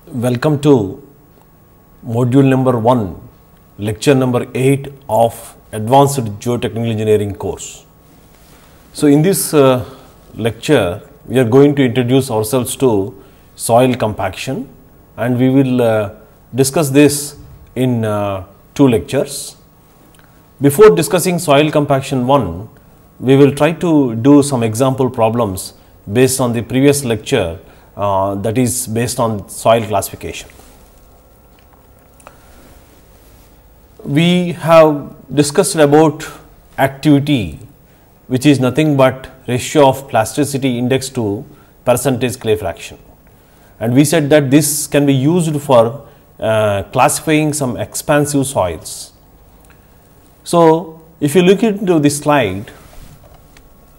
Welcome to module number 1, lecture number 8 of Advanced Geotechnical Engineering course. So, in this lecture, we are going to introduce ourselves to soil compaction, and we will discuss this in 2 lectures. Before discussing soil compaction 1, we will try to do some example problems based on the previous lecture, that is based on soil classification. We have discussed about activity, which is nothing but ratio of plasticity index to percentage clay fraction, and we said that this can be used for classifying some expansive soils. So, if you look into this slide,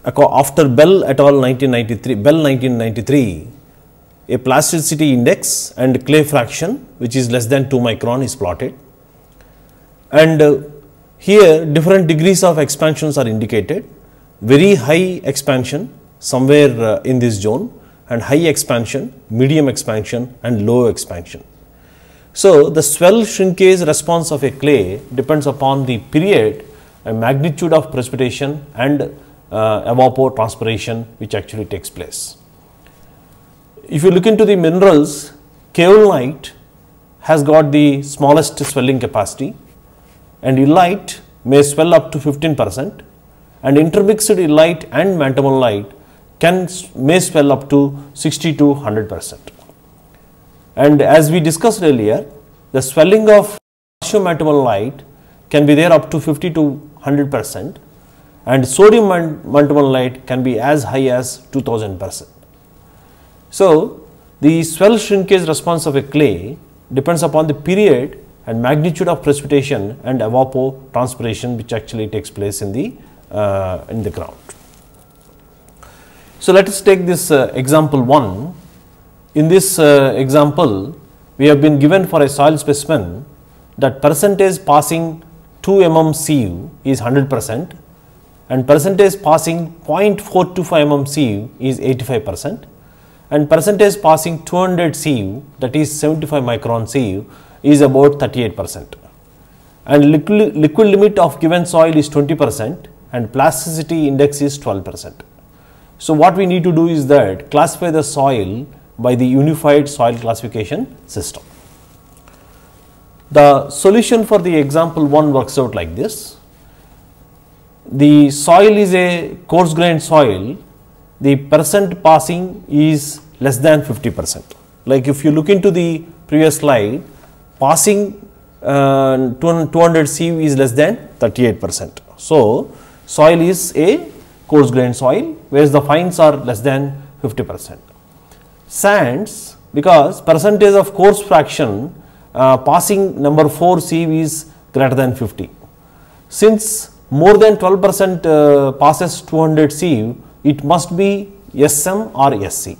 after Bell et al. 1993, a plasticity index and clay fraction which is less than 2 micron is plotted, and here different degrees of expansions are indicated. Very high expansion somewhere in this zone, and high expansion, medium expansion and low expansion. So, the swell shrinkage response of a clay depends upon the period and magnitude of precipitation and evapotranspiration which actually takes place. If you look into the minerals, kaolinite has got the smallest swelling capacity, and illite may swell up to 15%, and intermixed illite and mantomolite may swell up to 60 to 100%. And as we discussed earlier, the swelling of mantomolite can be there up to 50 to 100%, and sodium mantomolite can be as high as 2000%. So, the swell shrinkage response of a clay depends upon the period and magnitude of precipitation and evapotranspiration which actually takes place in the ground. So, let us take this example 1. In this example, we have been given for a soil specimen that percentage passing 2 mm sieve is 100%, and percentage passing 0.425 mm sieve is 85%, and percentage passing 200 sieve, that is 75 micron sieve, is about 38%, and liquid limit of given soil is 20%, and plasticity index is 12%. So, what we need to do is that classify the soil by the unified soil classification system. The solution for the example 1 works out like this. The soil is a coarse grained soil, the percent passing is less than 50%. Like if you look into the previous slide, passing 200 sieve is less than 38%. So, soil is a coarse grained soil, whereas the fines are less than 50%. Sands, because percentage of coarse fraction passing number 4 sieve is greater than 50. Since more than 12% passes 200 sieve, it must be SM or SC,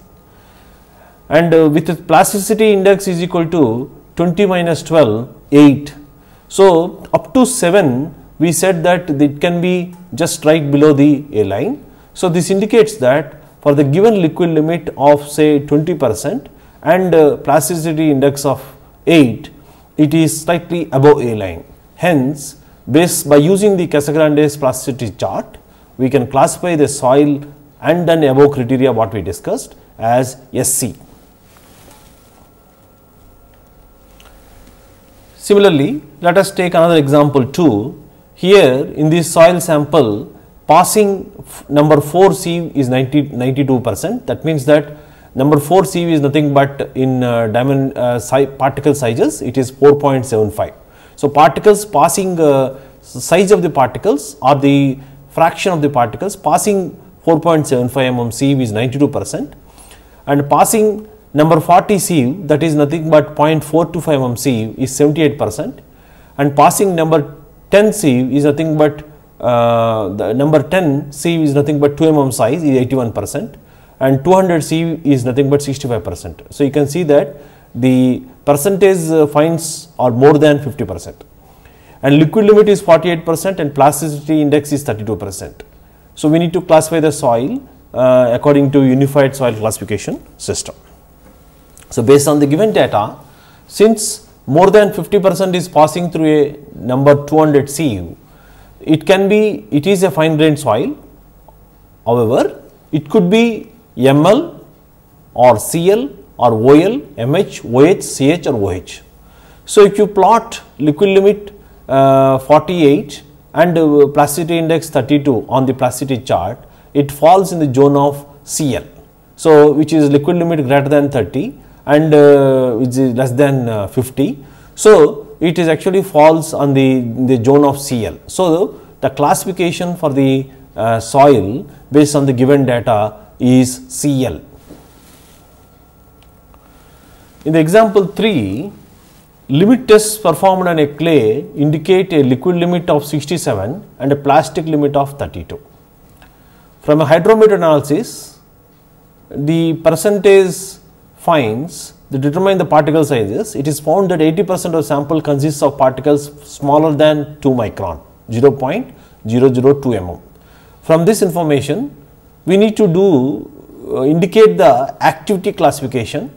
and with the plasticity index is equal to 20 minus 12, 8. So, up to 7 we said that it can be just right below the A line. So, this indicates that for the given liquid limit of say 20% and plasticity index of 8, it is slightly above A line. Hence, by using the Casagrande's plasticity chart, we can classify the soil and then above criteria what we discussed as SC. Similarly, let us take another example 2. Here in this soil sample, passing number 4 sieve is 92%. That means that number 4 sieve is nothing but in particle sizes, it is 4.75. So, particles passing size of the particles or the fraction of the particles passing 4.75 mm sieve is 92%, and passing number 40 sieve, that is nothing but 0.425 mm sieve, is 78%, and passing number 10 sieve is nothing but the number 10 sieve is nothing but 2 mm size is 81%, and 200 sieve is nothing but 65%. So, you can see that the percentage fines are more than 50%, and liquid limit is 48% and plasticity index is 32%. So, we need to classify the soil according to unified soil classification system. So, based on the given data, since more than 50% is passing through a number 200 Cu, it is a fine grained soil. However, it could be Ml or Cl or OL, MH, OH, CH or OH. So, if you plot liquid limit 48 and plasticity index 32 on the plasticity chart, it falls in the zone of Cl. So, which is liquid limit greater than 30 and which is less than 50. So, it is actually falls on the zone of Cl. So, the classification for the soil based on the given data is Cl. In the example 3, limit tests performed on a clay indicate a liquid limit of 67 and a plastic limit of 32. From a hydrometer analysis, the percentage finds that determine the particle sizes. It is found that 80% of sample consists of particles smaller than 2 micron, 0.002 mm. From this information, we need to indicate the activity classification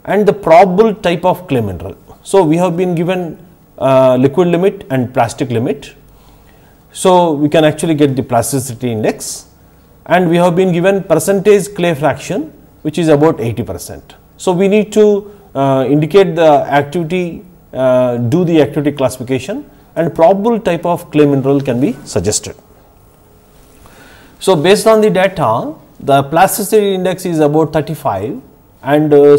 and the probable type of clay mineral. So, we have been given liquid limit and plastic limit. So, we can actually get the plasticity index, and we have been given percentage clay fraction, which is about 80%. So, we need to indicate the activity, do the activity classification, and probable type of clay mineral can be suggested. So, based on the data, the plasticity index is about 35, and the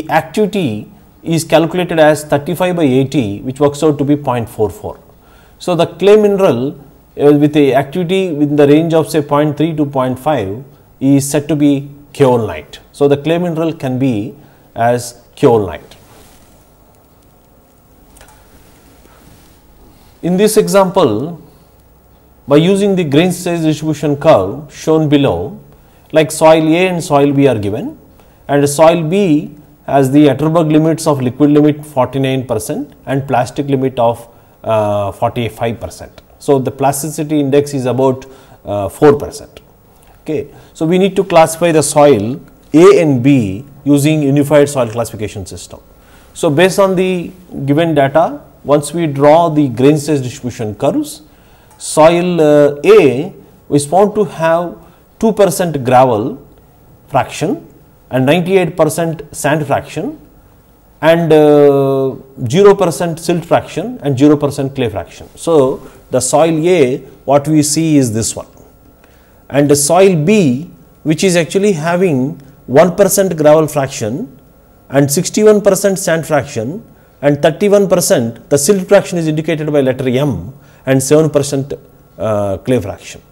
activity is calculated as 35 by 80, which works out to be 0.44. So, the clay mineral with the activity within the range of say 0.3 to 0.5 is said to be kaolite. So, the clay mineral can be as kaolite. In this example, by using the grain size distribution curve shown below, like soil A and soil B are given, and soil B has the Atterberg limits of liquid limit 49% and plastic limit of 45%. So, the plasticity index is about 4%. Okay. So, we need to classify the soil A and B using unified soil classification system. So, based on the given data, once we draw the grain size distribution curves, soil A is found to have 2% gravel fraction and 98% sand fraction and 0% silt fraction and 0% clay fraction. So, the soil A, what we see is this one, and the soil B, which is actually having 1% gravel fraction and 61% sand fraction and 31%, the silt fraction is indicated by letter M, and 7% clay fraction.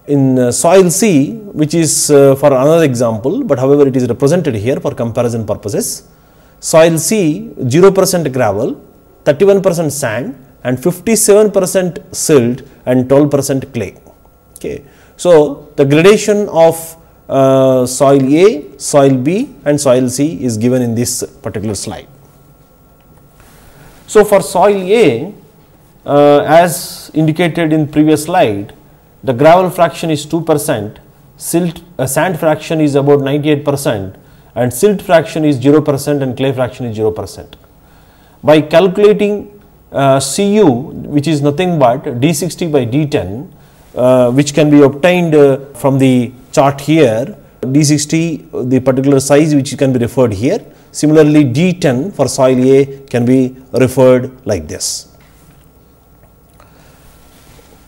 In soil C, which is for another example, but however it is represented here for comparison purposes, soil C 0% gravel, 31% sand and 57% silt and 12% clay. Okay. So, the gradation of soil A, soil B and soil C is given in this particular slide. So, for soil A, as indicated in previous slide, the gravel fraction is 2%, sand fraction is about 98% and silt fraction is 0% and clay fraction is 0%. By calculating Cu, which is nothing but D60 by D10, which can be obtained from the chart here, D60 the particular size which can be referred here. Similarly, D10 for soil A can be referred like this.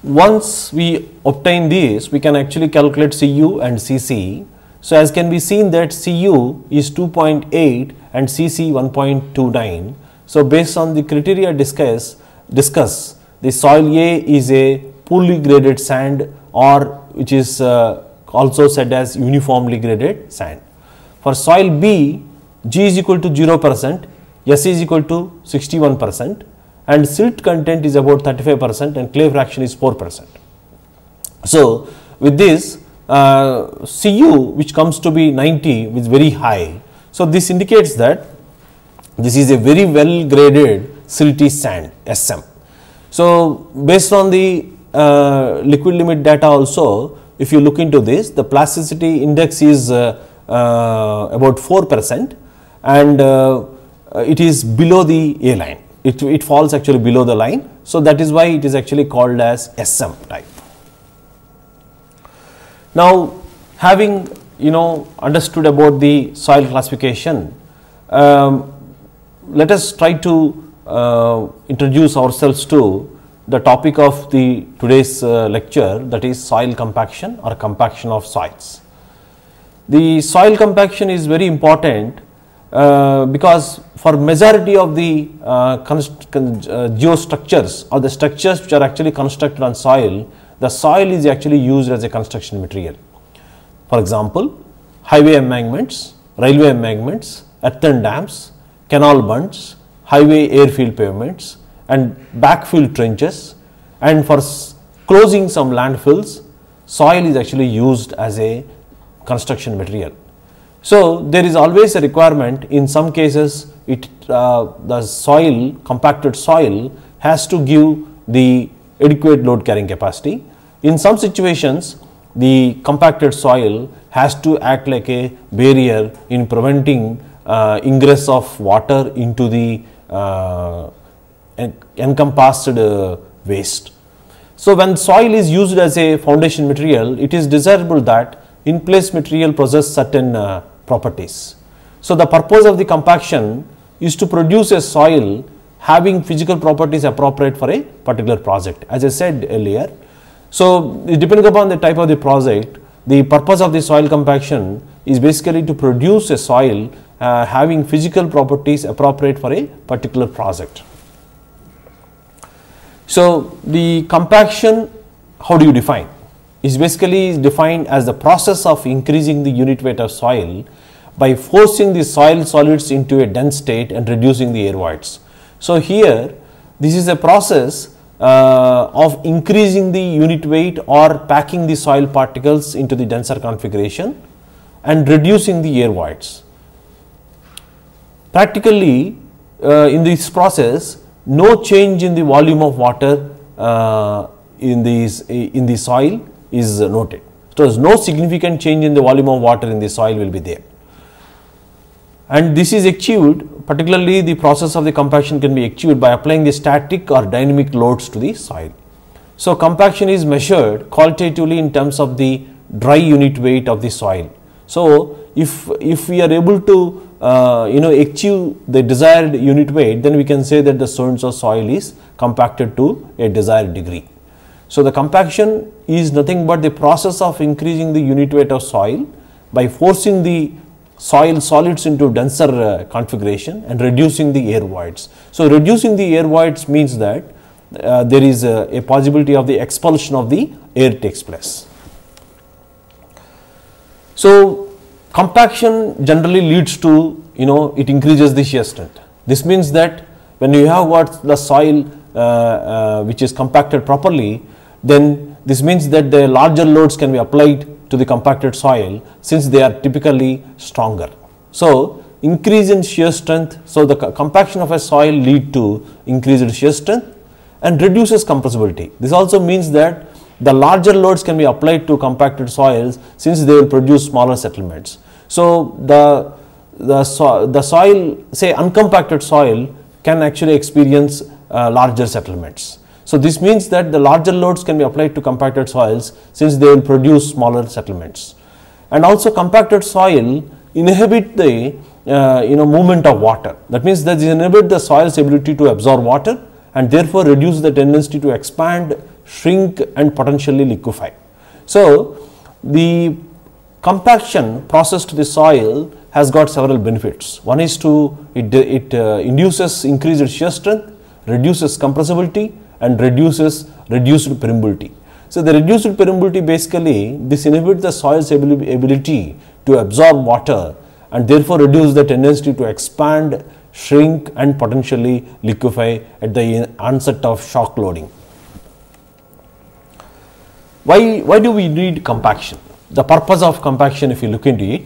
Once we obtain this, we can actually calculate Cu and Cc. So, as can be seen that Cu is 2.8 and Cc 1.29. So, based on the criteria discuss, the soil A is a poorly graded sand, or which is also said as uniformly graded sand. For soil B, G is equal to 0%, S is equal to 61%. and silt content is about 35% and clay fraction is 4%. So, with this Cu, which comes to be 90, is very high. So, this indicates that this is a very well graded silty sand SM. So, based on the liquid limit data also, if you look into this, the plasticity index is about 4%, and it is below the A line. It falls actually below the line. So, that is why it is actually called as SM type. Now, having understood about the soil classification, let us try to introduce ourselves to the topic of the today's lecture, that is soil compaction or compaction of soils. The soil compaction is very important because for majority of the geostructures or the structures which are actually constructed on soil, the soil is actually used as a construction material. For example, highway embankments, railway embankments, earthen dams, canal bunds, highway airfield pavements and backfill trenches, and for closing some landfills, soil is actually used as a construction material. So, there is always a requirement. In some cases, the soil, compacted soil has to give the adequate load carrying capacity. In some situations, the compacted soil has to act like a barrier in preventing ingress of water into the encompassed waste. So, when soil is used as a foundation material, it is desirable that in place material possess certain properties. So, the purpose of the compaction is to produce a soil having physical properties appropriate for a particular project, as I said earlier. So, depending upon the type of the project, the purpose of the soil compaction is basically to produce a soil having physical properties appropriate for a particular project. So, the compaction, how do you define? Is basically defined as the process of increasing the unit weight of soil by forcing the soil solids into a dense state and reducing the air voids. So, here this is a process of increasing the unit weight or packing the soil particles into the denser configuration and reducing the air voids. Practically, in this process, no change in the volume of water in the soil is noted. So, no significant change in the volume of water in the soil will be there. And this is achieved, particularly the process of the compaction can be achieved by applying the static or dynamic loads to the soil. So, compaction is measured qualitatively in terms of the dry unit weight of the soil. So, if we are able to achieve the desired unit weight, then we can say that the so-and-so soil is compacted to a desired degree. So, the compaction is nothing but the process of increasing the unit weight of soil by forcing the soil solids into denser configuration and reducing the air voids. So, reducing the air voids means that there is a possibility of the expulsion of the air takes place. So, compaction generally leads to it increases the shear strength. This means that when you have got the soil which is compacted properly, then this means that the larger loads can be applied to the compacted soil since they are typically stronger. So, increase in shear strength. So, the compaction of a soil lead to increased shear strength and reduces compressibility. This also means that the larger loads can be applied to compacted soils since they will produce smaller settlements. So, the soil, say uncompacted soil, can actually experience larger settlements. So, this means that the larger loads can be applied to compacted soils since they will produce smaller settlements. And also compacted soil inhibit the movement of water. That means that they inhibit the soil's ability to absorb water and therefore reduce the tendency to expand, shrink and potentially liquefy. So, the compaction process to the soil has got several benefits. One is it induces increased shear strength, reduces compressibility and reduced permeability. So, the reduced permeability basically this inhibits the soil's ability to absorb water and therefore reduce the tendency to expand, shrink and potentially liquefy at the onset of shock loading. Why do we need compaction? The purpose of compaction, if you look into it,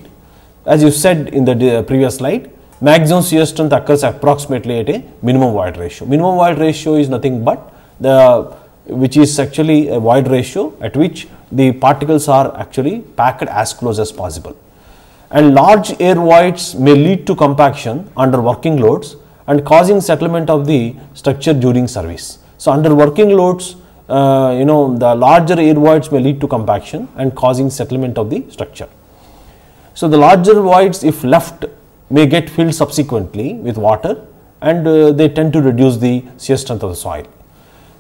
as you said in the previous slide, maximum shear strength occurs approximately at a minimum void ratio. Minimum void ratio is nothing but which is actually a void ratio at which the particles are actually packed as close as possible. and large air voids may lead to compaction under working loads and causing settlement of the structure during service. So, under working loads, the larger air voids may lead to compaction and causing settlement of the structure. So, the larger voids, if left, may get filled subsequently with water, and they tend to reduce the shear strength of the soil.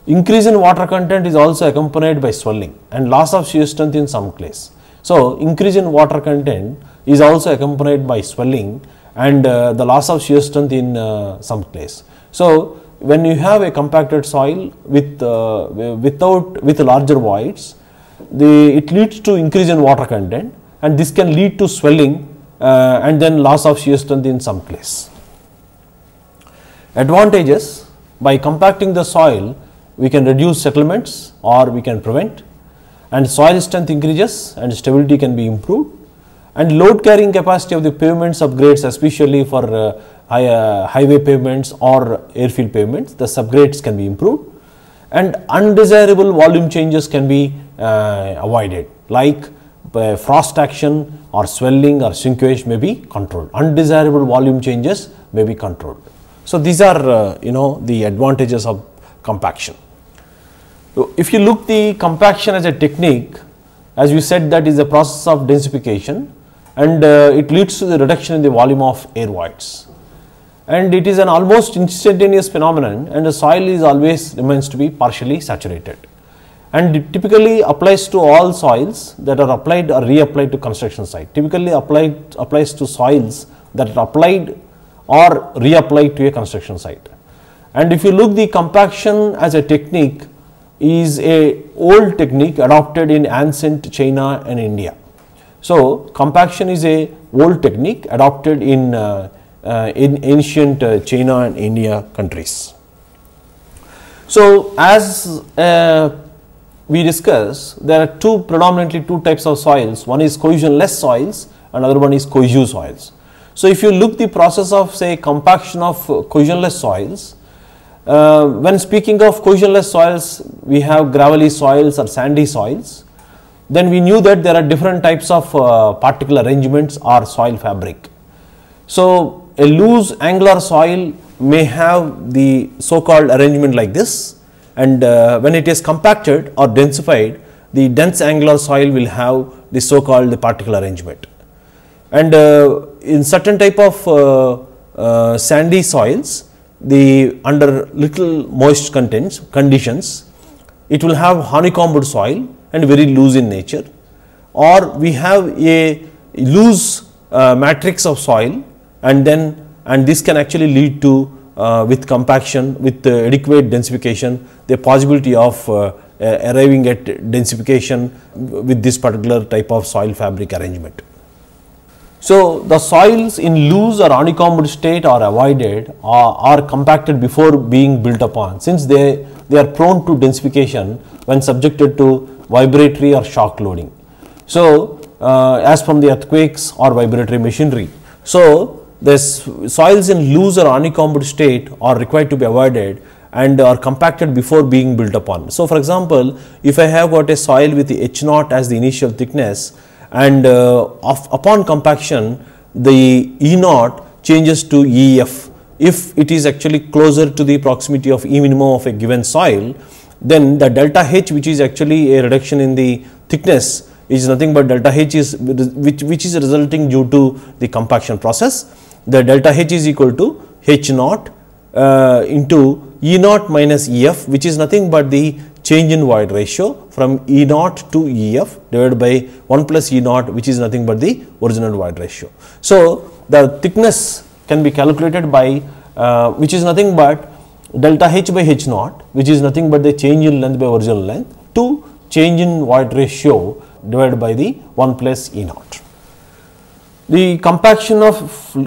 Increase in water content is also accompanied by swelling and loss of shear strength in some clays. So, increase in water content is also accompanied by swelling and the loss of shear strength in some clays. So, when you have a compacted soil with larger voids, it leads to increase in water content, and this can lead to swelling and then loss of shear strength in some clays. Advantages: by compacting the soil, we can reduce settlements or we can prevent, and soil strength increases and stability can be improved, and load carrying capacity of the pavements upgrades, especially for highway pavements or airfield pavements, the subgrades can be improved, and undesirable volume changes can be avoided, like frost action or swelling or shrinkage may be controlled. Undesirable volume changes may be controlled. So, these are the advantages of compaction. So, if you look the compaction as a technique, as we said, that is a process of densification, and it leads to the reduction in the volume of air voids, and it is an almost instantaneous phenomenon, and the soil is always remains to be partially saturated, and it typically applies to all soils that are applied or reapplied to construction site. Typically applies to soils that are applied or reapplied to a construction site. And if you look, the compaction as a technique is a old technique adopted in ancient China and India. So, compaction is a old technique adopted in ancient China and India countries. So, as we discussed, there are predominantly two types of soils. One is cohesionless soils, another one is cohesive soils. So, if you look the process of, say, compaction of cohesionless soils, when speaking of cohesionless soils, we have gravelly soils or sandy soils. Then we knew that there are different types of particle arrangements or soil fabric. So, a loose angular soil may have the so called arrangement like this, and when it is compacted or densified, the dense angular soil will have the so called particle arrangement. And in certain type of sandy soils, under little moist conditions, it will have honeycombed soil and very loose in nature, or we have a loose matrix of soil, and this can actually lead to with compaction, with adequate densification, the possibility of arriving at densification with this particular type of soil fabric arrangement. So, the soils in loose or honeycombed state are avoided or compacted before being built upon, since they are prone to densification when subjected to vibratory or shock loading. So, as from the earthquakes or vibratory machinery. So, the soils in loose or honeycombed state are required to be avoided and are compacted before being built upon. So, for example, if I have got a soil with the H0 as the initial thickness, and upon compaction the E0 changes to EF. If it is actually closer to the proximity of E minimum of a given soil, then the delta H, which is actually a reduction in the thickness, is nothing but delta H is which is resulting due to the compaction process. The delta H is equal to H0 into E0 minus EF, which is nothing but the change in void ratio from E0 to EF divided by 1 plus E0, which is nothing but the original void ratio. So, the thickness can be calculated by which is nothing but delta H by H0, which is nothing but the change in length by original length, to change in void ratio divided by the 1 plus E0. The compaction of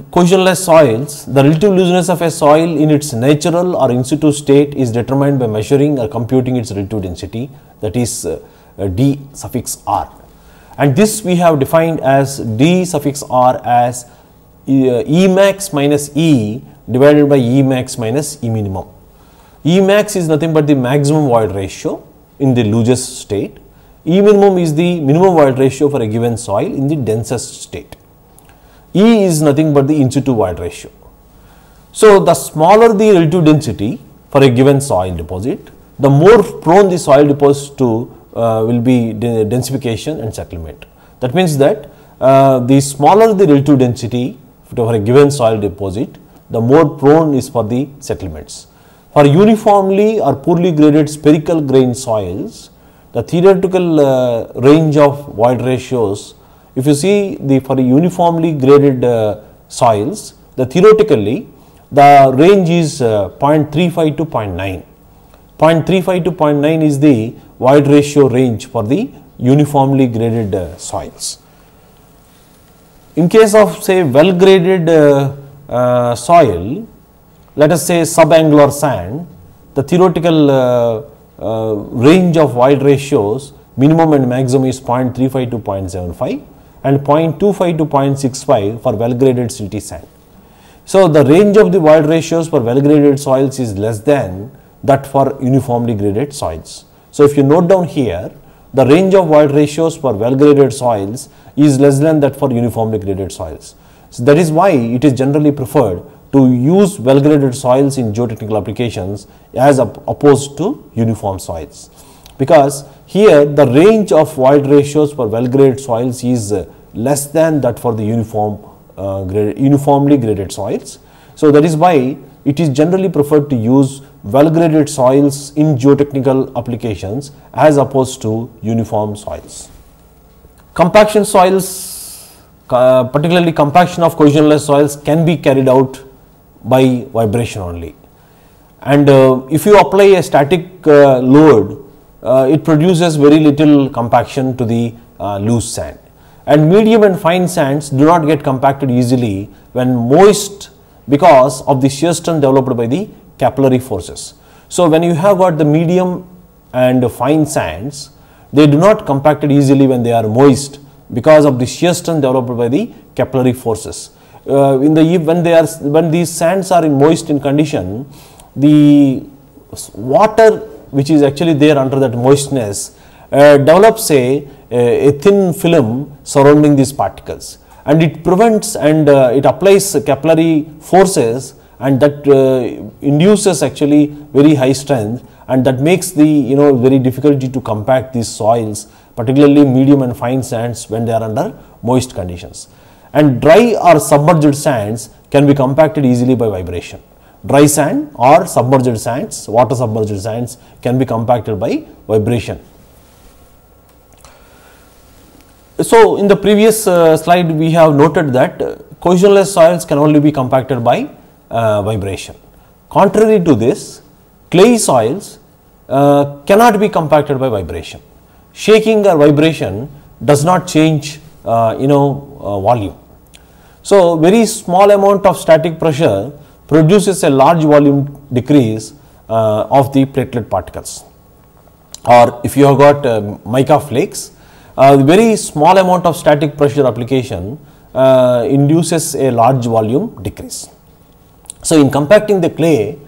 cohesionless soils, the relative looseness of a soil in its natural or in situ state is determined by measuring or computing its relative density, that is d suffix r, and this we have defined as d suffix r as E max minus E divided by E max minus E minimum. E max is nothing but the maximum void ratio in the loosest state. E minimum is the minimum void ratio for a given soil in the densest state. E is nothing but the in situ void ratio. So, the smaller the relative density for a given soil deposit, the more prone the soil deposit to will be densification and settlement. That means that the smaller the relative density for a given soil deposit, the more prone is for the settlements. For uniformly or poorly graded spherical grain soils, the theoretical range of void ratios, if you see for uniformly graded soils, theoretically the range is 0.35 to 0.9. 0.35 to 0.9 is the void ratio range for the uniformly graded soils. In case of say well graded soil, let us say subangular sand, the theoretical range of void ratios minimum and maximum is 0.35 to 0.75 and 0.25 to 0.65 for well graded silty sand. So, the range of the void ratios for well graded soils is less than that for uniformly graded soils. So, if you note down here, the range of void ratios for well graded soils is less than that for uniformly graded soils. So, that is why it is generally preferred to use well graded soils in geotechnical applications as opposed to uniform soils, because here the range of void ratios for well graded soils is less than that for the uniformly graded soils. So, that is why it is generally preferred to use well graded soils in geotechnical applications as opposed to uniform soils. Compaction soils, particularly compaction of cohesionless soils, can be carried out by vibration only, and if you apply a static load, it produces very little compaction to the loose sand, and medium and fine sands do not get compacted easily when moist because of the shear strength developed by the capillary forces. So, when you have got the medium and fine sands, they do not compacted easily when they are moist because of the shear strength developed by the capillary forces. When these sands are moist in condition, the water which is actually there under that moistness develops a thin film surrounding these particles, and it prevents and it applies capillary forces, and that induces actually very high strength, and that makes the very difficulty to compact these soils, particularly medium and fine sands when they are under moist conditions. And dry or submerged sands can be compacted easily by vibration. Dry sand or submerged sands, water submerged sands can be compacted by vibration. So, in the previous slide we have noted that cohesionless soils can only be compacted by vibration. Contrary to this, clay soils cannot be compacted by vibration. Shaking or vibration does not change volume. So, very small amount of static pressure produces a large volume decrease of the platelet particles, or if you have got mica flakes, very small amount of static pressure application induces a large volume decrease. So, in compacting the clay,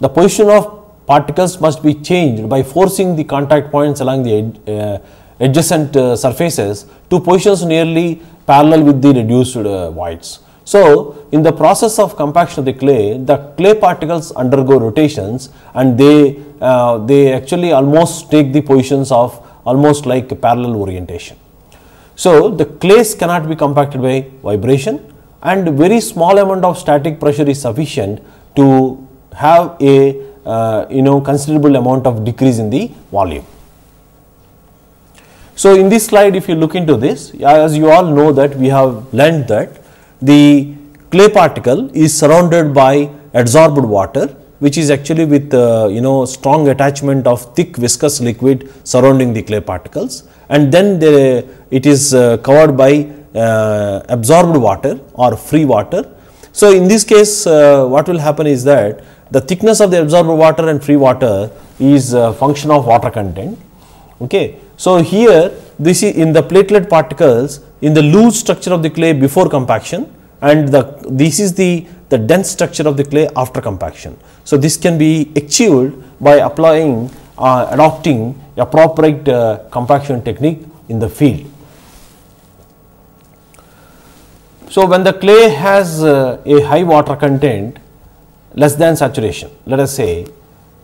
the position of particles must be changed by forcing the contact points along the adjacent surfaces to positions nearly parallel with the reduced voids. So, in the process of compaction of the clay particles undergo rotations, and they actually almost take the positions of almost like parallel orientation. So, the clays cannot be compacted by vibration, and very small amount of static pressure is sufficient to have a considerable amount of decrease in the volume. So, in this slide if you look into this, as you all know that we have learned that the clay particle is surrounded by adsorbed water, which is actually with strong attachment of thick viscous liquid surrounding the clay particles, and then it is covered by absorbed water or free water. So, in this case what will happen is that the thickness of the absorbed water and free water is a function of water content. Okay. So, here this is in the platelet particles in the loose structure of the clay before compaction, and this is the dense structure of the clay after compaction. So, this can be achieved by adopting appropriate compaction technique in the field. So when the clay has a high water content less than saturation, let us say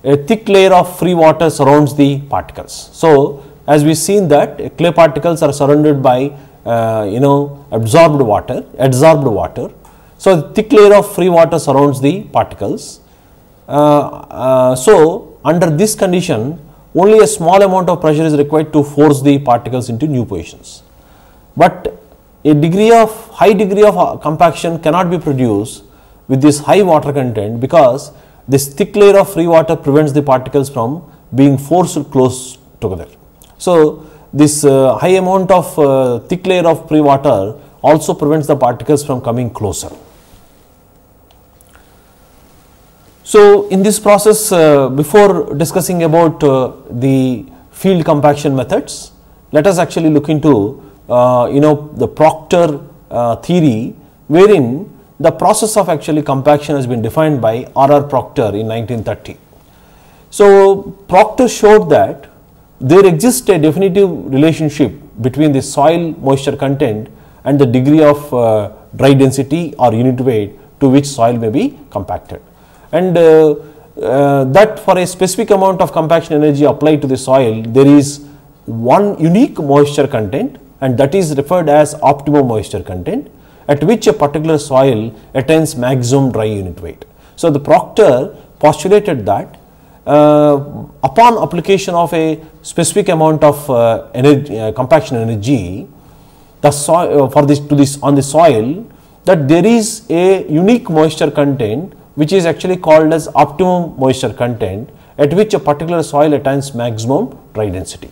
a thick layer of free water surrounds the particles. So as we seen that clay particles are surrounded by absorbed water. So the thick layer of free water surrounds the particles. So under this condition only a small amount of pressure is required to force the particles into new positions. But a high degree of compaction cannot be produced with this high water content, because this thick layer of free water prevents the particles from being forced close together. So this high amount of thick layer of free water also prevents the particles from coming closer. So in this process, before discussing about the field compaction methods, let us actually look into the Proctor theory, wherein the process of actually compaction has been defined by R.R. Proctor in 1930. So Proctor showed that there exists a definitive relationship between the soil moisture content and the degree of dry density or unit weight to which soil may be compacted, and that for a specific amount of compaction energy applied to the soil there is one unique moisture content, and that is referred as optimum moisture content, at which a particular soil attains maximum dry unit weight. So the Proctor postulated that upon application of a specific amount of compaction energy, the soil on the soil, that there is a unique moisture content which is actually called as optimum moisture content, at which a particular soil attains maximum dry density.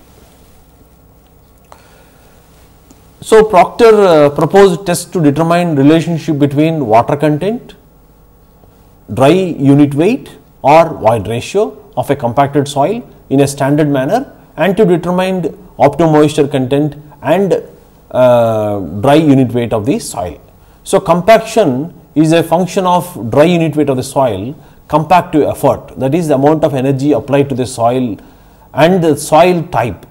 So Proctor proposed tests to determine relationship between water content, dry unit weight or void ratio of a compacted soil in a standard manner, and to determine optimum moisture content and dry unit weight of the soil. So compaction is a function of dry unit weight of the soil, compactive effort, that is the amount of energy applied to the soil, and the soil type.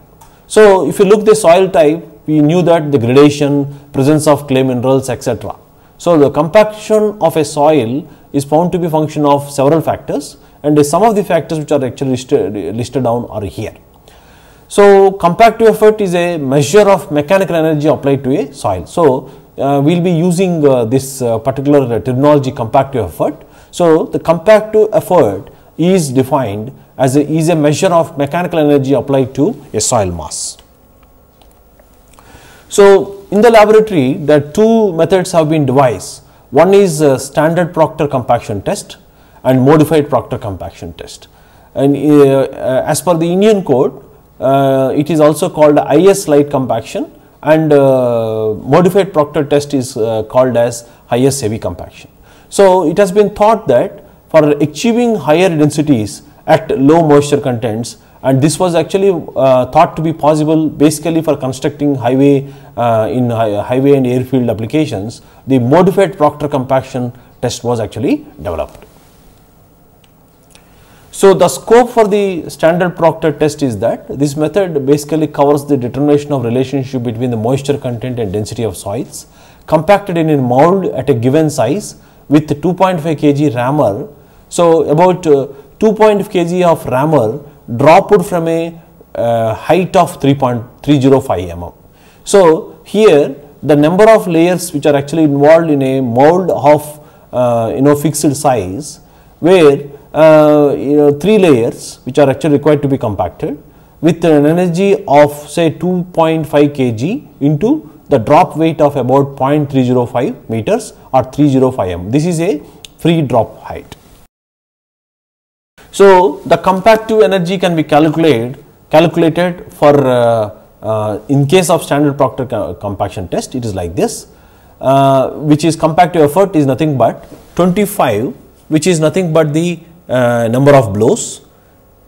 So if you look the soil type, we knew that the gradation, presence of clay minerals, etc. So the compaction of a soil is found to be a function of several factors, and some of the factors which are actually listed down are here. So compactive effort is a measure of mechanical energy applied to a soil. So we will be using this particular terminology, compactive effort. So the compactive effort is defined as a measure of mechanical energy applied to a soil mass. So in the laboratory there are two methods have been devised. One is standard Proctor compaction test and modified Proctor compaction test, and as per the Indian code it is also called IS light compaction, and modified Proctor test is called as IS heavy compaction. So it has been thought that for achieving higher densities at low moisture contents, and this was actually thought to be possible basically for constructing highway highway and airfield applications, the modified Proctor compaction test was actually developed. So the scope for the standard Proctor test is that this method basically covers the determination of relationship between the moisture content and density of soils compacted in a mold at a given size with 2.5 kg rammer. So about 2.5 kg of rammer dropped from a height of 3.305 mm. So here the number of layers which are actually involved in a mold of fixed size, where 3 layers which are actually required to be compacted with an energy of say 2.5 kg into the drop weight of about 0.305 meters or 305 mm. This is a free drop height. So the compactive energy can be calculated for in case of standard Proctor compaction test, it is like this, which is compactive effort is nothing but 25, which is nothing but the number of blows,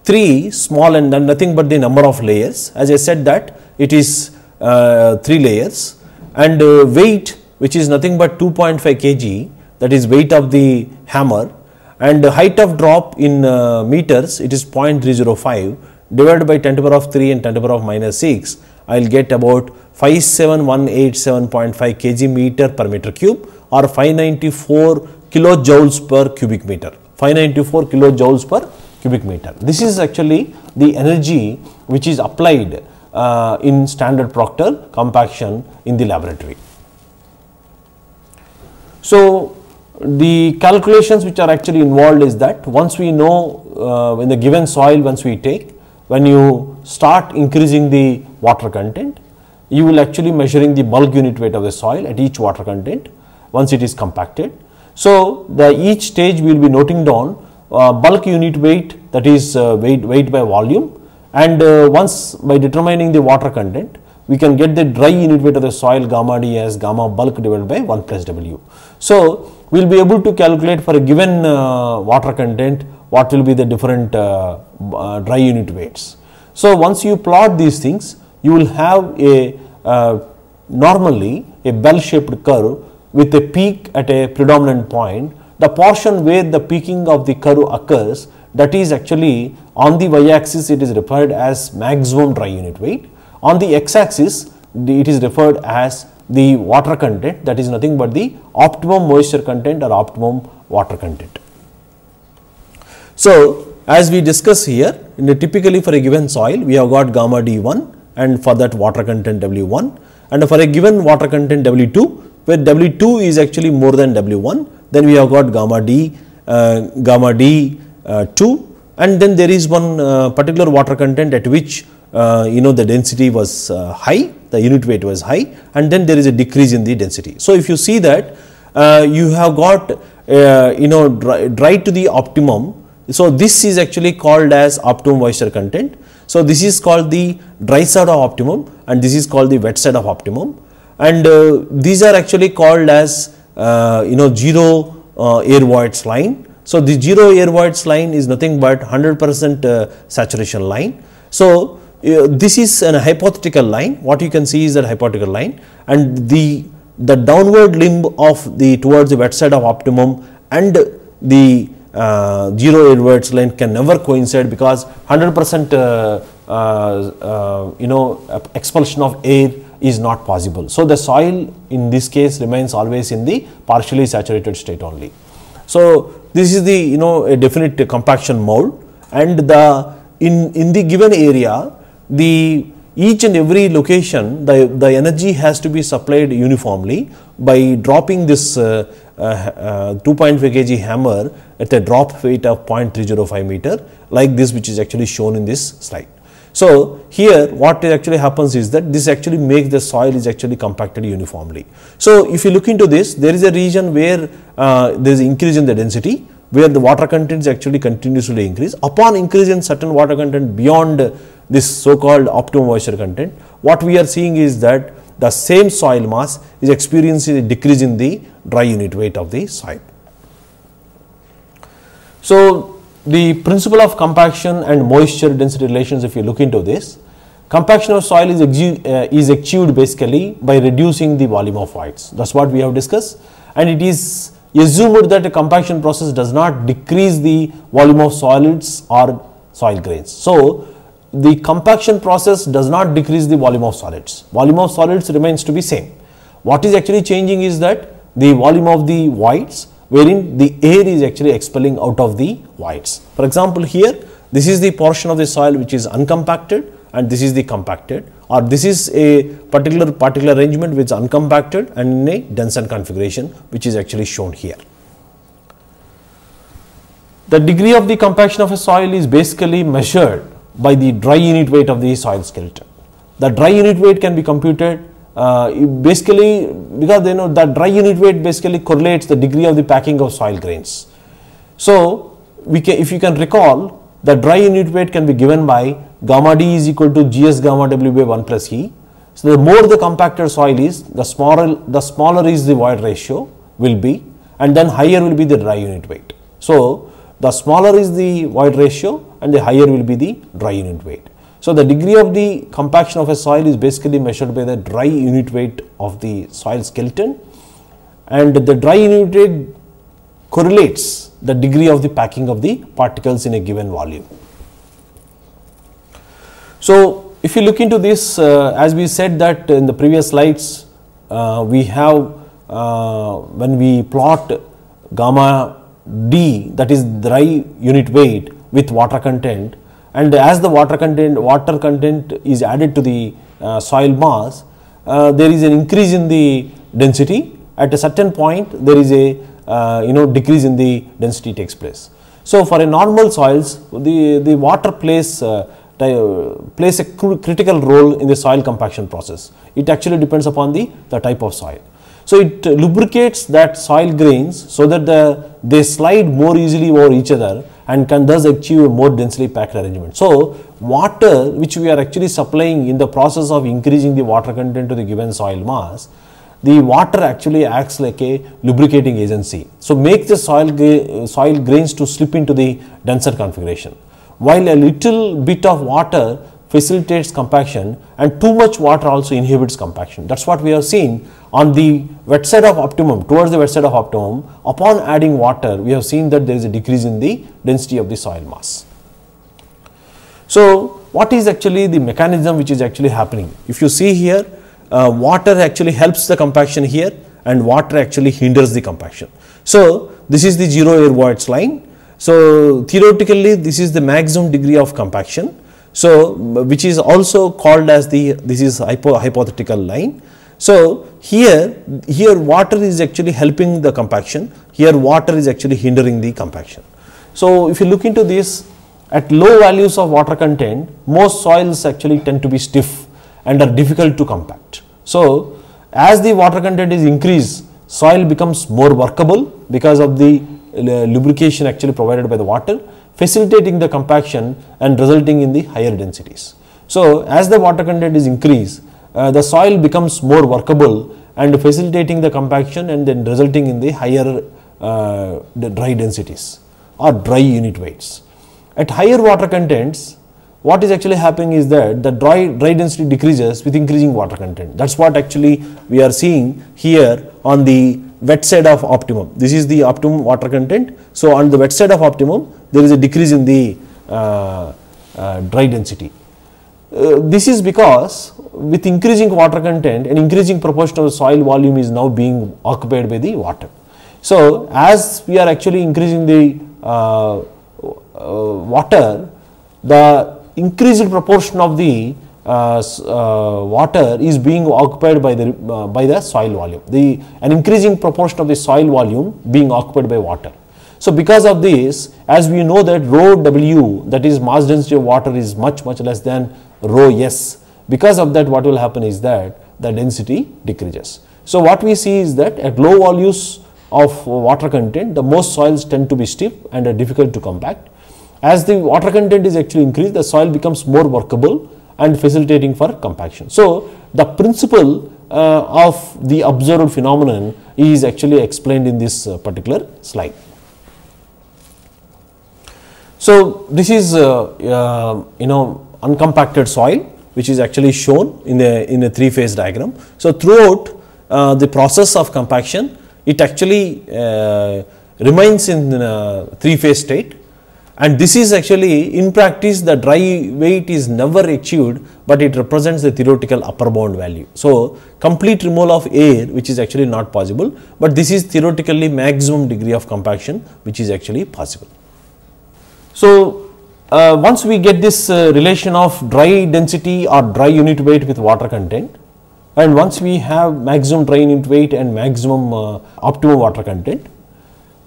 3 small and then nothing but the number of layers. As I said that it is 3 layers, and weight which is nothing but 2.5 kg, that is weight of the hammer, and height of drop in meters, it is 0.305 divided by 10 to the power of 3 and 10 to the power of -6, I will get about 57,187.5 kg meter per meter cube or 594 kilojoules per cubic meter. 594 kilojoules per cubic meter. This is actually the energy which is applied in standard Proctor compaction in the laboratory. So, the calculations which are actually involved is that once we know in the given soil, once we take, when you start increasing the water content, you will actually measuring the bulk unit weight of the soil at each water content once it is compacted. So, each stage we will be noting down bulk unit weight, that is weight by volume, and once by determining the water content, we can get the dry unit weight of the soil gamma D as gamma bulk divided by 1 plus W. So, we will be able to calculate for a given water content what will be the different dry unit weights. So, once you plot these things, you will have a normally a bell shaped curve with a peak at a predominant point. The portion where the peaking of the curve occurs, that is actually on the y axis it is referred as maximum dry unit weight. On the x axis it is referred as the water content, that is nothing but the optimum moisture content or optimum water content. So, as we discuss here, typically for a given soil we have got gamma D1 and for that water content W1, and for a given water content W2 where W2 is actually more than W1, then we have got gamma D2, and then there is one particular water content at which the density was high, the unit weight was high, and then there is a decrease in the density. So, if you see that you have got dry to the optimum. So, this is actually called as optimum moisture content. So, this is called the dry side of optimum and this is called the wet side of optimum, and these are actually called as zero air voids line. So, the zero air voids line is nothing but 100% saturation line. So, this is an hypothetical line. What you can see is that hypothetical line, and the downward limb of the towards the wet side of optimum and the zero air voids line can never coincide, because 100% expulsion of air is not possible. So, the soil in this case remains always in the partially saturated state only. So, this is the a definite compaction mode, and the in the given area, each and every location the energy has to be supplied uniformly by dropping this 2.5 kg hammer at a drop weight of 0.305 meter, like this, which is actually shown in this slide. So, here what actually happens is that this actually makes the soil is actually compacted uniformly. So, if you look into this, there is a region where there is increase in the density, where the water content is actually continuously increase. Upon increase in certain water content beyond this so called optimum moisture content, what we are seeing is that the same soil mass is experiencing a decrease in the dry unit weight of the soil. So, the principle of compaction and moisture density relations, if you look into this, compaction of soil is achieved basically by reducing the volume of voids. That is what we have discussed, and it is assumed that a compaction process does not decrease the volume of solids or soil grains. So, the compaction process does not decrease the volume of solids. Volume of solids remains to be same. What is actually changing is that the volume of the voids, wherein the air is actually expelling out of the voids. For example, here this is the portion of the soil which is uncompacted and this is the compacted, or this is a particular arrangement which is uncompacted and in a denser configuration, which is actually shown here. The degree of the compaction of a soil is basically measured by the dry unit weight of the soil skeleton. The dry unit weight can be computed basically because the dry unit weight basically correlates the degree of the packing of soil grains. So, if you can recall, the dry unit weight can be given by gamma D is equal to Gs gamma W by 1 plus E. So, the more the compacted soil is, the smaller is the void ratio will be, and then higher will be the dry unit weight. So, the smaller is the void ratio and the higher will be the dry unit weight. So, the degree of the compaction of a soil is basically measured by the dry unit weight of the soil skeleton, and the dry unit weight correlates the degree of the packing of the particles in a given volume. So, if you look into this, as we said that in the previous slides, we have when we plot gamma D, that is dry unit weight with water content, and as the water content is added to the soil mass, there is an increase in the density. At a certain point, there is a decrease in the density takes place. So for a normal soils, the water plays a critical role in the soil compaction process. It actually depends upon the type of soil. So it lubricates that soil grains so that they slide more easily over each other and can thus achieve a more densely packed arrangement. So water which we are actually supplying in the process of increasing the water content to the given soil mass, the water actually acts like a lubricating agency. So make the soil grains to slip into the denser configuration. While a little bit of water facilitates compaction, and too much water also inhibits compaction. That is what we have seen on the wet side of optimum, towards the wet side of optimum. Upon adding water, we have seen that there is a decrease in the density of the soil mass. So what is actually the mechanism which is actually happening? If you see here, water actually helps the compaction here, and water actually hinders the compaction. So this is the zero air voids line. So theoretically, this is the maximum degree of compaction. So which is also called as this is hypothetical line. So here water is actually helping the compaction, here water is actually hindering the compaction. So if you look into this, at low values of water content, most soils actually tend to be stiff and are difficult to compact. So as the water content is increased, soil becomes more workable because of the lubrication actually provided by the water, facilitating the compaction and resulting in the higher densities. So as the water content is increased, the soil becomes more workable and facilitating the compaction and then resulting in the higher the dry densities or dry unit weights. At higher water contents, what is actually happening is that the dry density decreases with increasing water content. That is what actually we are seeing here on the wet side of optimum. This is the optimum water content. So on the wet side of optimum, there is a decrease in the dry density. This is because with increasing water content, an increasing proportion of the soil volume is now being occupied by the water. So as we are actually increasing the water, the increased proportion of the water is being occupied by the soil volume. An increasing proportion of the soil volume being occupied by water. So because of this, as we know that rho W, that is mass density of water, is much less than rho S. Because of that, what will happen is that the density decreases. So what we see is that at low values of water content, the most soils tend to be stiff and are difficult to compact. As the water content is actually increased, the soil becomes more workable and facilitating for compaction. So the principle of the observed phenomenon is actually explained in this particular slide. So this is uncompacted soil, which is actually shown in a three-phase diagram. So throughout the process of compaction, it actually remains in three-phase state. And this is actually, in practice, the dry weight is never achieved, but it represents the theoretical upper bound value. So complete removal of air, which is actually not possible, but this is theoretically maximum degree of compaction, which is actually possible. So once we get this relation of dry density or dry unit weight with water content, and once we have maximum dry unit weight and maximum optimum water content,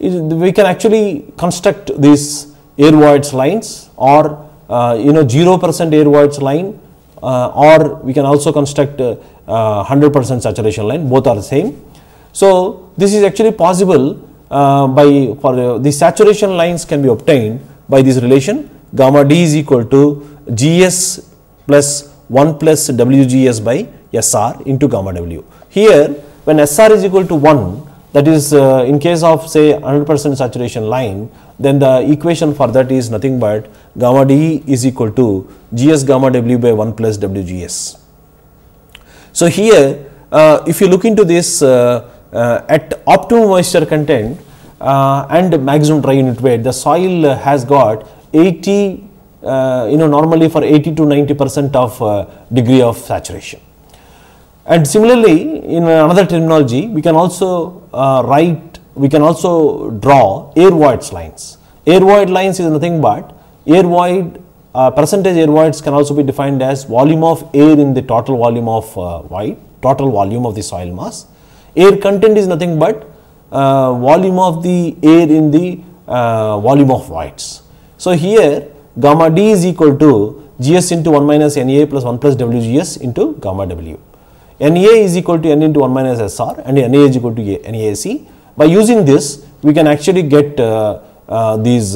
we can actually construct these air voids lines or 0% air voids line, or we can also construct 100% saturation line. Both are the same. So this is actually possible the saturation lines can be obtained by this relation gamma D is equal to GS plus 1 plus WGS by SR into gamma W. Here when SR is equal to 1, that is in case of say 100% saturation line, then the equation for that is nothing but gamma D is equal to GS gamma W by 1 plus WGS. So here if you look into this at optimum moisture content and maximum dry unit weight, the soil has got 80 normally for 80 to 90% of degree of saturation. And similarly, in another terminology, we can also draw air voids lines. Air void lines is nothing but air void, percentage air voids can also be defined as volume of air in the total volume of void, total volume of the soil mass. Air content is nothing but volume of the air in the volume of voids. So here gamma D is equal to Gs into 1 minus Na plus 1 plus Wgs into gamma W. Na is equal to N into 1 minus Sr and Na is equal to NaAc. By using this, we can actually get these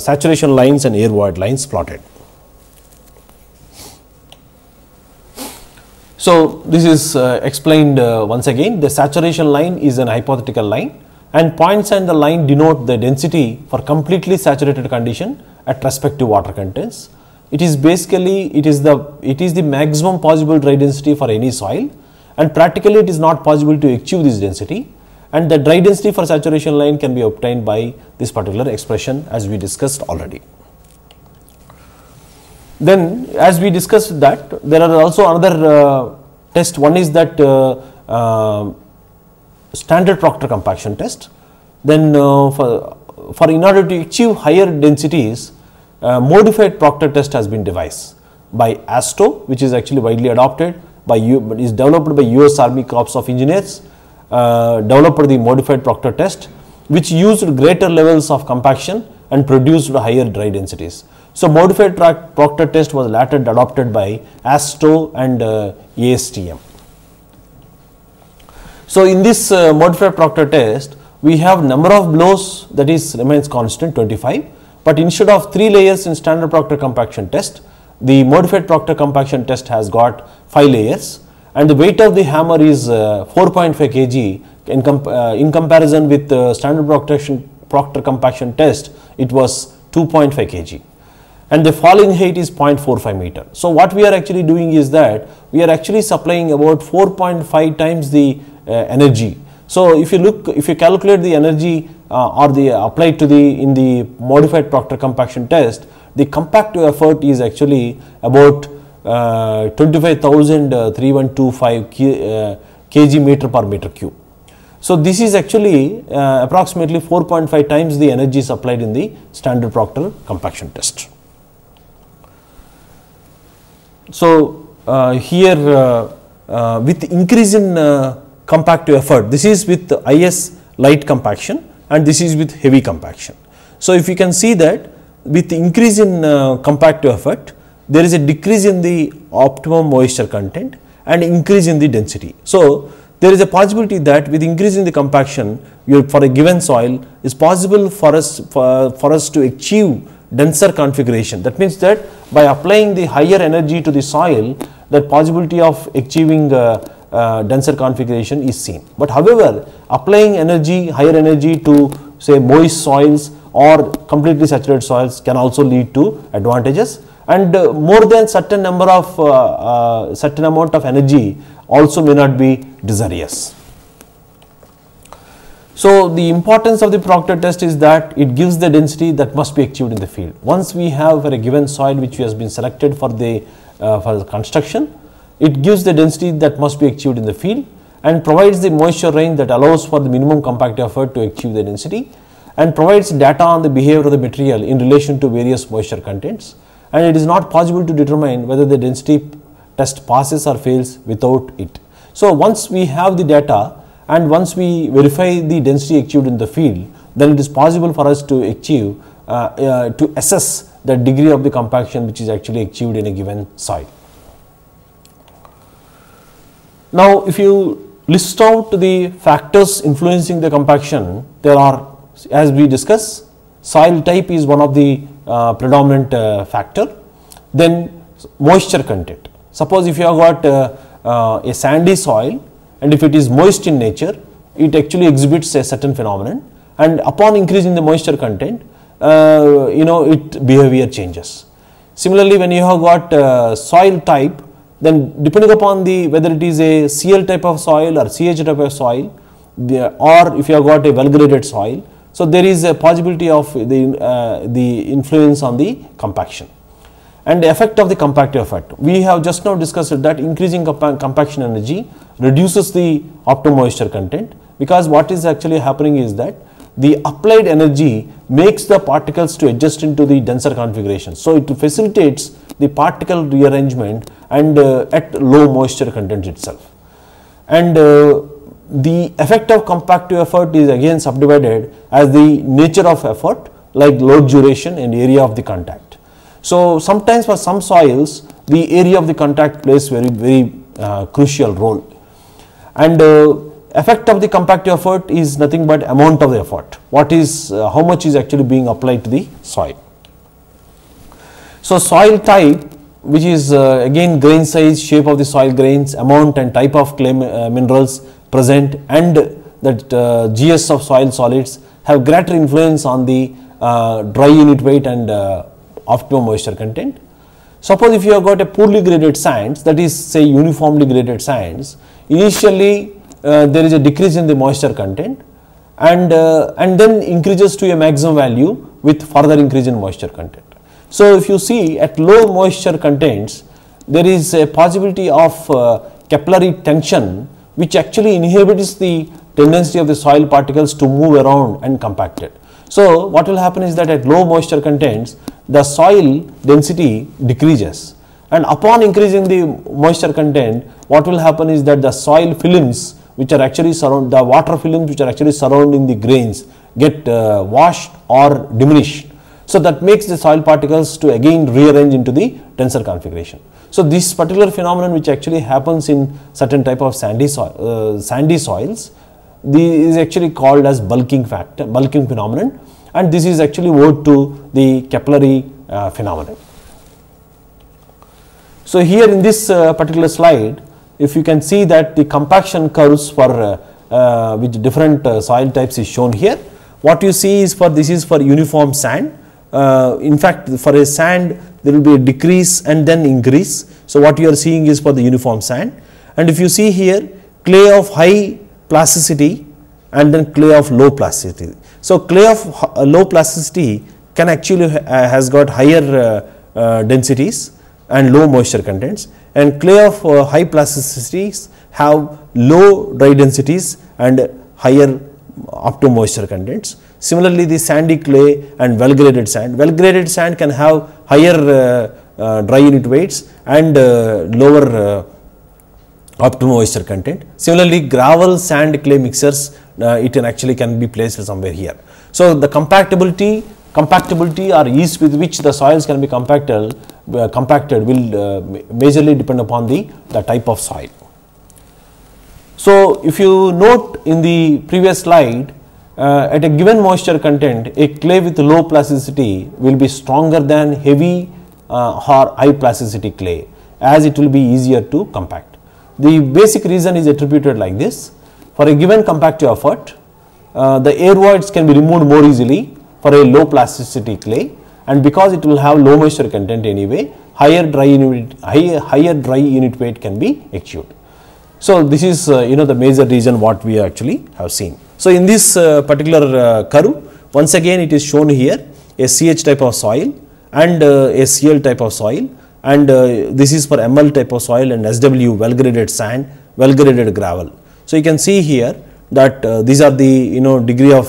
saturation lines and air void lines plotted. So this is explained once again. The saturation line is an hypothetical line, and points and the line denote the density for completely saturated condition at respective water contents. It is basically the maximum possible dry density for any soil, and practically it is not possible to achieve this density, and the dry density for saturation line can be obtained by this particular expression as we discussed already. Then as we discussed that, there are also another test. One is that standard Proctor compaction test. Then for in order to achieve higher densities, modified Proctor test has been devised by ASTO, which is actually widely adopted is developed by US Army Corps of Engineers, developed the modified Proctor test, which used greater levels of compaction and produced higher dry densities. So modified Proctor test was later adopted by ASTO and ASTM. So in this modified Proctor test, we have number of blows that is remains constant 25, but instead of 3 layers in standard Proctor compaction test, the modified Proctor compaction test has got 5 layers, and the weight of the hammer is 4.5 kg in comparison with the standard Proctor compaction test. It was 2.5 kg, and the falling height is 0.45 meter. So what we are actually doing is that we are actually supplying about 4.5 times the energy. So if you calculate the energy or the applied to in the modified Proctor compaction test, the compactive effort is actually about 25,3125 kg meter per meter cube. So this is actually approximately 4.5 times the energy supplied in the standard Proctor compaction test. So here with increase in compactive effort, this is with IS light compaction and this is with heavy compaction. So if you can see that with the increase in compactive effort, there is a decrease in the optimum moisture content and increase in the density. So there is a possibility that with increase in the compaction for a given soil, is possible for us to achieve denser configuration. That means that by applying the higher energy to the soil, that possibility of achieving denser configuration is seen. But however, applying higher energy to say moist soils or completely saturated soils can also lead to advantages, and more than certain amount of energy also may not be desirous. So the importance of the Proctor test is that it gives the density that must be achieved in the field. Once we have for a given soil which has been selected for the construction, it gives the density that must be achieved in the field and provides the moisture range that allows for the minimum compactive effort to achieve the density, and provides data on the behavior of the material in relation to various moisture contents, and it is not possible to determine whether the density test passes or fails without it. So once we have the data and once we verify the density achieved in the field, then it is possible for us to achieve to assess the degree of the compaction which is actually achieved in a given soil. Now if you list out the factors influencing the compaction, there are, as we discussed, soil type is one of the predominant factor. Then moisture content. Suppose if you have got a sandy soil and if it is moist in nature, it actually exhibits a certain phenomenon, and upon increasing the moisture content, its behavior changes. Similarly, when you have got soil type, then depending upon whether it is a CL type of soil or CH type of soil, or if you have got a well graded soil, So there is a possibility of the influence on the compaction. And the effect of the compactive effect. We have just now discussed that increasing compaction energy reduces the optimum moisture content, because what is actually happening is that the applied energy makes the particles to adjust into the denser configuration. So it facilitates the particle rearrangement and at low moisture content itself. And the effect of compactive effort is again subdivided as the nature of effort, like load duration and area of the contact. So sometimes for some soils the area of the contact plays very crucial role, and effect of the compactive effort is nothing but amount of the effort, what is how much is actually being applied to the soil. So soil type, which is again grain size, shape of the soil grains, amount and type of clay minerals present, and that GS of soil solids have greater influence on the dry unit weight and optimum moisture content. Suppose if you have got a poorly graded sands, that is say uniformly graded sands, initially there is a decrease in the moisture content, and then increases to a maximum value with further increase in moisture content. So if you see at low moisture contents, there is a possibility of capillary tension, which actually inhibits the tendency of the soil particles to move around and compact it. So what will happen is that at low moisture contents, the soil density decreases, and upon increasing the moisture content, what will happen is that the soil films which are actually the water films which are actually surrounding the grains get washed or diminished. So that makes the soil particles to again rearrange into the denser configuration. So this particular phenomenon, which actually happens in certain type of sandy soils, is actually called as bulking phenomenon, and this is actually owed to the capillary phenomenon. So here in this particular slide, if you can see that the compaction curves for which different soil types is shown here. What you see is this is for uniform sand. In fact, for a sand there will be a decrease and then increase. So what you are seeing is for the uniform sand, and if you see here, clay of high plasticity and then clay of low plasticity. So clay of low plasticity can actually has got higher densities and low moisture contents, and clay of high plasticities have low dry densities and higher optimum moisture contents. Similarly, the sandy clay and well graded sand can have higher dry unit weights and lower optimum moisture content. Similarly, gravel sand clay mixtures, it can be placed somewhere here. So the compactability or ease with which the soils can be compacted will majorly depend upon the type of soil. So if you note in the previous slide, at a given moisture content, a clay with low plasticity will be stronger than heavy or high plasticity clay, as it will be easier to compact. The basic reason is attributed like this: for a given compactive effort, the air voids can be removed more easily for a low plasticity clay, and because it will have low moisture content anyway, higher dry unit weight can be achieved. So this is the major reason what we actually have seen. So in this particular curve, once again it is shown here a CH type of soil and a CL type of soil, and this is for ML type of soil and SW well graded sand, well graded gravel. So you can see here that these are the degree of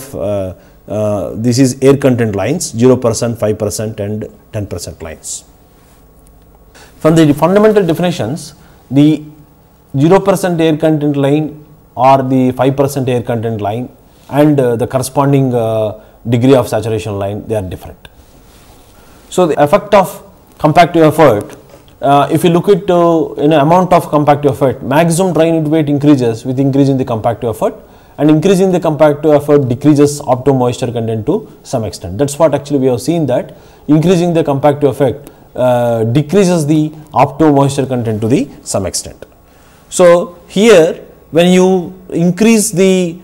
this is air content lines, 0%, 5% and 10% lines. From the fundamental definitions, the 0% air content line or the 5% air content line and the corresponding degree of saturation line, they are different. So the effect of compactive effort, if you look at amount of compactive effort, maximum dry unit weight increases with increasing the compactive effort, and increasing the compactive effort decreases optimum moisture content to some extent. That's what actually we have seen, that increasing the compactive effect decreases the optimum moisture content to the some extent. So here, when you increase the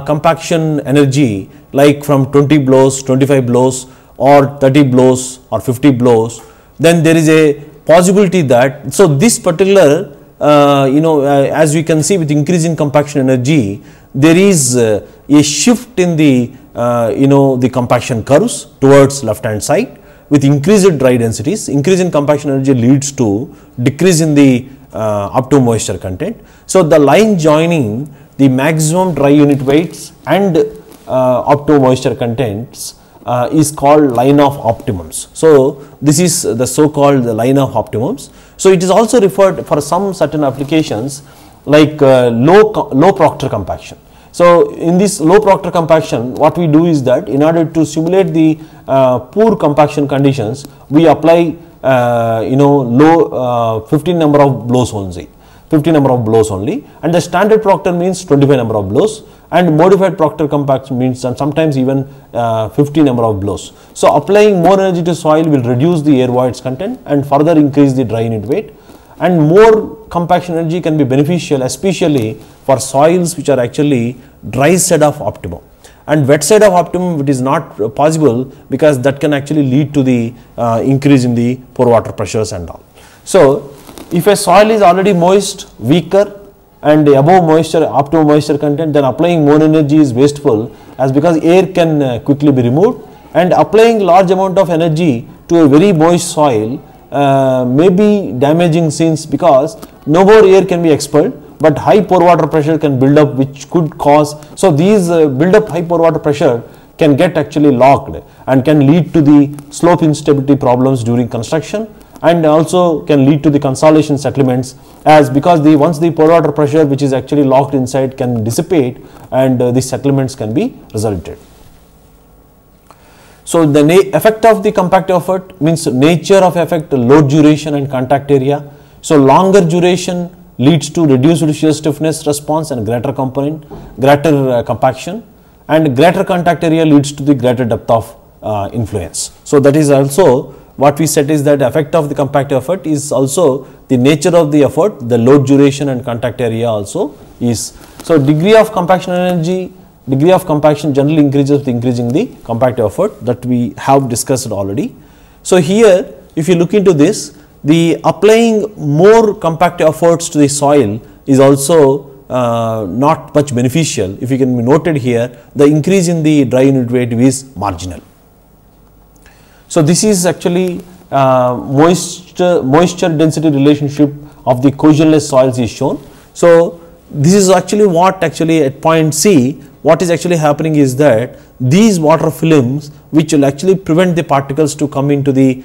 compaction energy, like from 20 blows, 25 blows or 30 blows or 50 blows, then there is a possibility that, so this particular as we can see, with increasing compaction energy, there is a shift in the the compaction curves towards left hand side with increased dry densities. Increase in compaction energy leads to decrease in the optimum moisture content. So, the line joining the maximum dry unit weights and optimum moisture contents is called line of optimums. So, this is the so called line of optimums. So, it is also referred for some certain applications like low Proctor compaction. So, in this low Proctor compaction, what we do is that in order to simulate the poor compaction conditions, we apply low 15 number of blows only, 50 number of blows only, and the standard Proctor means 25 number of blows, and modified Proctor compaction means sometimes even 50 number of blows. So, applying more energy to soil will reduce the air voids content and further increase the dry unit weight, and more compaction energy can be beneficial especially for soils which are actually dry side of optimum, and wet side of optimum it is not possible because that can actually lead to the increase in the pore water pressures and all. So, if a soil is already moist, weaker and above moisture optimum moisture content, then applying more energy is wasteful, as because air can quickly be removed, and applying large amount of energy to a very moist soil may be damaging, since because no more air can be expelled, but high pore water pressure can build up, which could cause. So, these build up high pore water pressure can get actually locked and can lead to the slope instability problems during construction, and also can lead to the consolidation settlements, as because once the pore water pressure which is actually locked inside can dissipate, and the settlements can be resulted. So, the effect of the compactive effort means nature of effect, load duration and contact area. So, longer duration leads to reduced shear stiffness response and greater compaction, and greater contact area leads to the greater depth of influence. So, that is also what we said, is that effect of the compactive effort is also the nature of the effort, the load duration and contact area also is. So, degree of compaction energy, degree of compaction generally increases with increasing the compactive effort, that we have discussed already. So, here if you look into this, the applying more compactive efforts to the soil is also not much beneficial. If you can be noted here, the increase in the dry unit weight is marginal. So, this is actually moisture density relationship of the cohesionless soils is shown. So, this is actually what actually at point C, what is actually happening is that these water films which will actually prevent the particles to come into the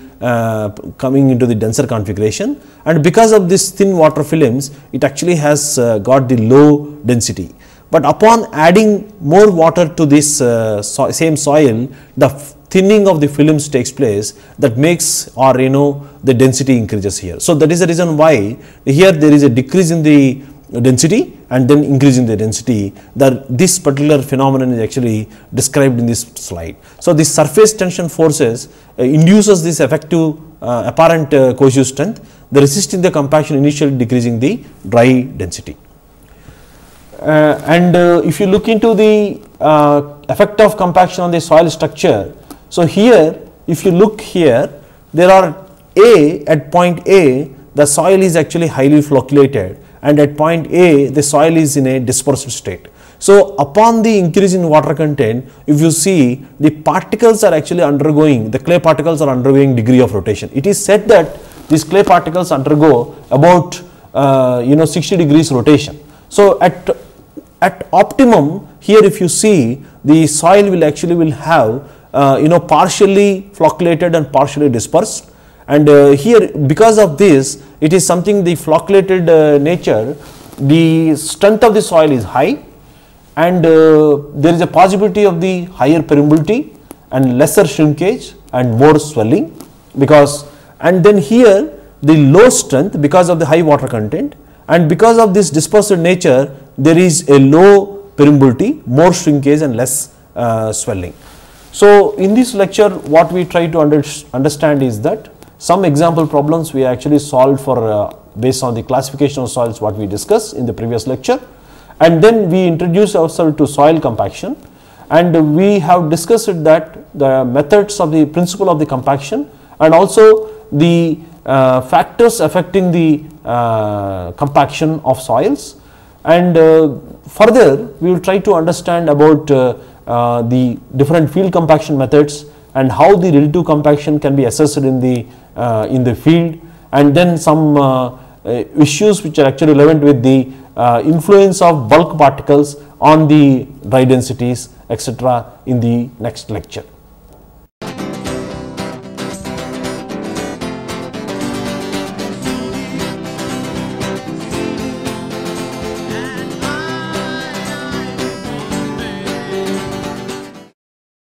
denser configuration, and because of this thin water films it actually has got the low density. But upon adding more water to this same soil, the thinning of the films takes place, that makes, or the density increases here. So, that is the reason why here there is a decrease in the density and then increase in the density, that this particular phenomenon is actually described in this slide. So, this surface tension forces induces this effective apparent cohesive strength, the resisting the compaction initially decreasing the dry density. If you look into the effect of compaction on the soil structure, so here if you look here, there are at point A the soil is actually highly flocculated, and at point A the soil is in a dispersed state. So, upon the increase in water content, if you see, the particles are actually undergoing, the clay particles are undergoing degree of rotation. It is said that these clay particles undergo about 60 degrees rotation. So, at optimum here, if you see, the soil will actually have partially flocculated and partially dispersed, and here because of this, it is something, the flocculated nature, the strength of the soil is high, and there is a possibility of the higher permeability and lesser shrinkage and more swelling, because, and then here the low strength because of the high water content, and because of this dispersed nature there is a low permeability, more shrinkage and less swelling. So, in this lecture what we try to understand is that some example problems we actually solved for based on the classification of soils what we discussed in the previous lecture, and then we introduce ourselves to soil compaction, and we have discussed that the methods of the principle of the compaction and also the factors affecting the compaction of soils, and further we will try to understand about the different field compaction methods and how the relative compaction can be assessed in the field, and then some issues which are actually relevant with the influence of bulk particles on the dry densities, etc., in the next lecture.